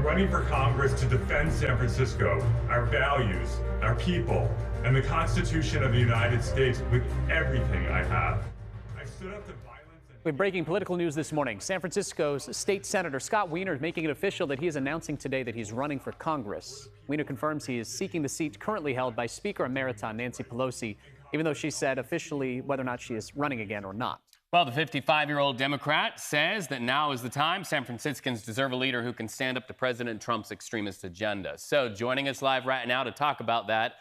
running for Congress to defend San Francisco, our values, our people, and the Constitution of the United States with everything I have. I stood up to violence. With breaking political news this morning, San Francisco's State Senator Scott Wiener is making it official that he is announcing today that he's running for Congress. Wiener confirms he is seeking the seat currently held by Speaker Emerita Nancy Pelosi, even though she said officially whether or not she is running again or not. Well, the 55-year-old Democrat says that now is the time. San Franciscans deserve a leader who can stand up to President Trump's extremist agenda. So joining us live right now to talk about that,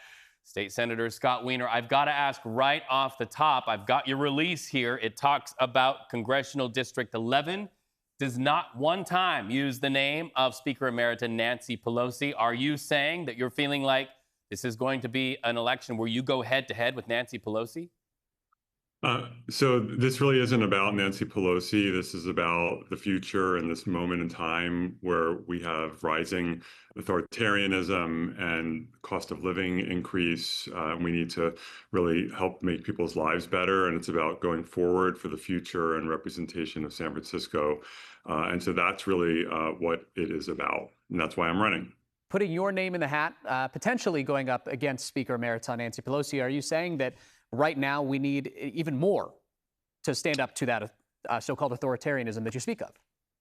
State Senator Scott Wiener. I've got to ask right off the top, I've got your release here. It talks about Congressional District 11. Does not one time use the name of Speaker Emerita Nancy Pelosi. Are you saying that you're feeling like this is going to be an election where you go head-to-head with Nancy Pelosi? So this really isn't about Nancy Pelosi. This is about the future and this moment in time where we have rising authoritarianism and cost of living increase. We need to really help make people's lives better. And it's about going forward for the future and representation of San Francisco. And so that's really what it is about. And that's why I'm running. Putting your name in the hat, potentially going up against Speaker Emerita Nancy Pelosi, are you saying that right now we need even more to stand up to that so-called authoritarianism that you speak of?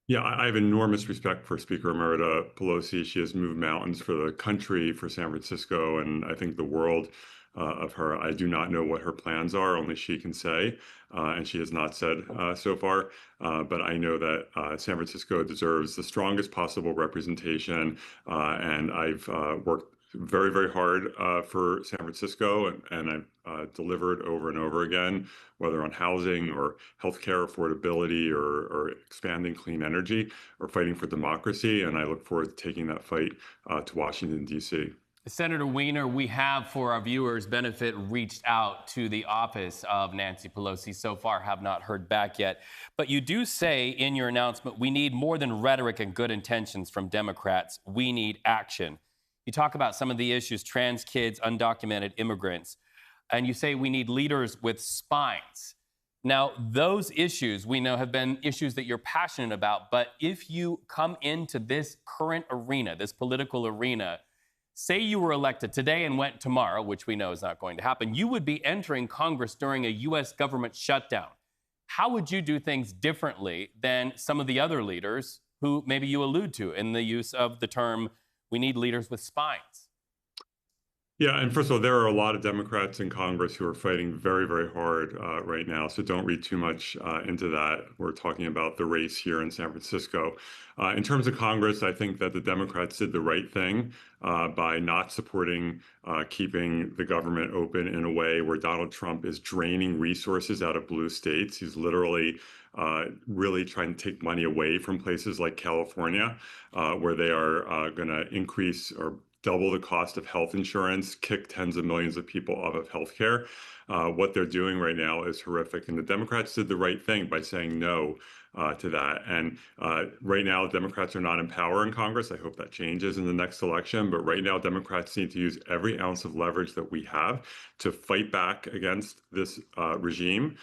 Yeah, I have enormous respect for Speaker Emerita Pelosi. She has moved mountains for the country, for San Francisco, and I think the world of her. I do not know what her plans are, only she can say, and she has not said so far. But I know that San Francisco deserves the strongest possible representation, and I've worked very, very hard for San Francisco, and I've delivered over and over again, whether on housing or healthcare affordability or expanding clean energy or fighting for democracy. And I look forward to taking that fight to Washington, D.C. Senator Wiener, we have, for our viewers' benefit, reached out to the office of Nancy Pelosi. So far, have not heard back yet. But you do say in your announcement, we need more than rhetoric and good intentions from Democrats. We need action. You talk about some of the issues, trans kids, undocumented immigrants, and you say we need leaders with spines. Now, those issues we know have been issues that you're passionate about, but if you come into this current arena, this political arena, say you were elected today and went tomorrow, which we know is not going to happen, you would be entering Congress during a U.S. government shutdown. How would you do things differently than some of the other leaders who maybe you allude to in the use of the term we need leaders with spines? Yeah, and first of all, there are a lot of Democrats in Congress who are fighting very, very hard right now. So don't read too much into that. We're talking about the race here in San Francisco. In terms of Congress, I think that the Democrats did the right thing by not supporting keeping the government open in a way where Donald Trump is draining resources out of blue states. He's literally really trying to take money away from places like California, where they are going to increase or double the cost of health insurance, kick tens of millions of people off of health care. What they're doing right now is horrific. And the Democrats did the right thing by saying no to that. And right now, Democrats are not in power in Congress. I hope that changes in the next election. But right now, Democrats need to use every ounce of leverage that we have to fight back against this regime,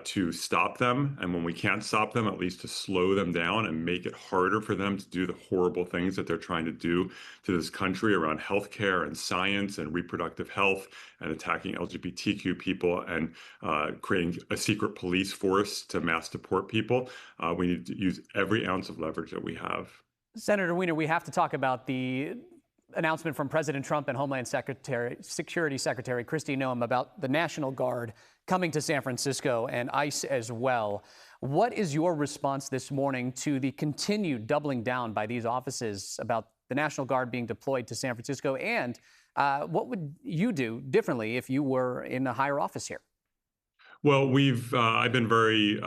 to stop them. And when we can't stop them, at least to slow them down and make it harder for them to do the horrible things that they're trying to do to this country around healthcare and science and reproductive health and attacking LGBTQ people and creating a secret police force to mass deport people. We need to use every ounce of leverage that we have. Senator Wiener, we have to talk about the announcement from President Trump and Homeland Security Secretary Kristi Noem about the National Guard coming to San Francisco and ICE as well. What is your response this morning to the continued doubling down by these offices about the National Guard being deployed to San Francisco? And what would you do differently if you were in a higher office here? Well, I've been very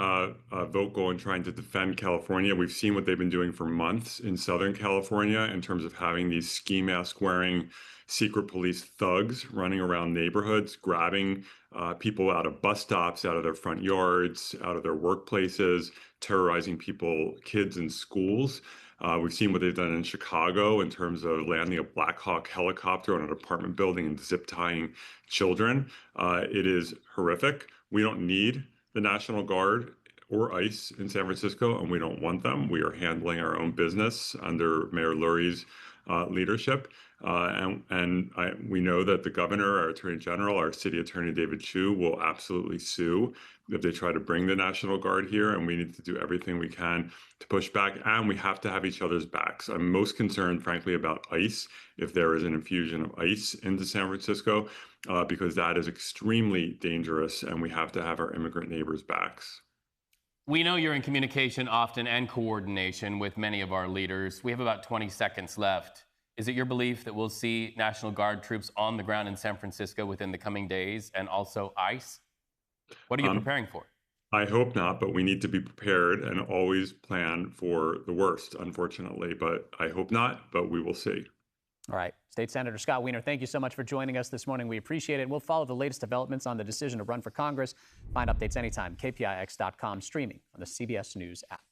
vocal in trying to defend California. We've seen what they've been doing for months in Southern California in terms of having these ski mask wearing secret police thugs running around neighborhoods, grabbing people out of bus stops, out of their front yards, out of their workplaces, terrorizing people, kids in schools. We've seen what they've done in Chicago in terms of landing a Black Hawk helicopter on an apartment building and zip tying children. It is horrific. We don't need the National Guard or ICE in San Francisco, and we don't want them. We are handling our own business under Mayor Lurie's leadership. We know that the governor, our attorney general, our city attorney, David Chu, will absolutely sue if they try to bring the National Guard here. And we need to do everything we can to push back. And we have to have each other's backs. I'm most concerned, frankly, about ICE, if there is an infusion of ICE into San Francisco, because that is extremely dangerous. And we have to have our immigrant neighbors' backs. We know you're in communication often and coordination with many of our leaders. We have about 20 seconds left. Is it your belief that we'll see National Guard troops on the ground in San Francisco within the coming days, and also ICE? What are you preparing for? I hope not, but we need to be prepared and always plan for the worst, unfortunately. But I hope not, but we will see. All right. State Senator Scott Wiener, thank you so much for joining us this morning. We appreciate it. We'll follow the latest developments on the decision to run for Congress. Find updates anytime, KPIX.com, streaming on the CBS News app.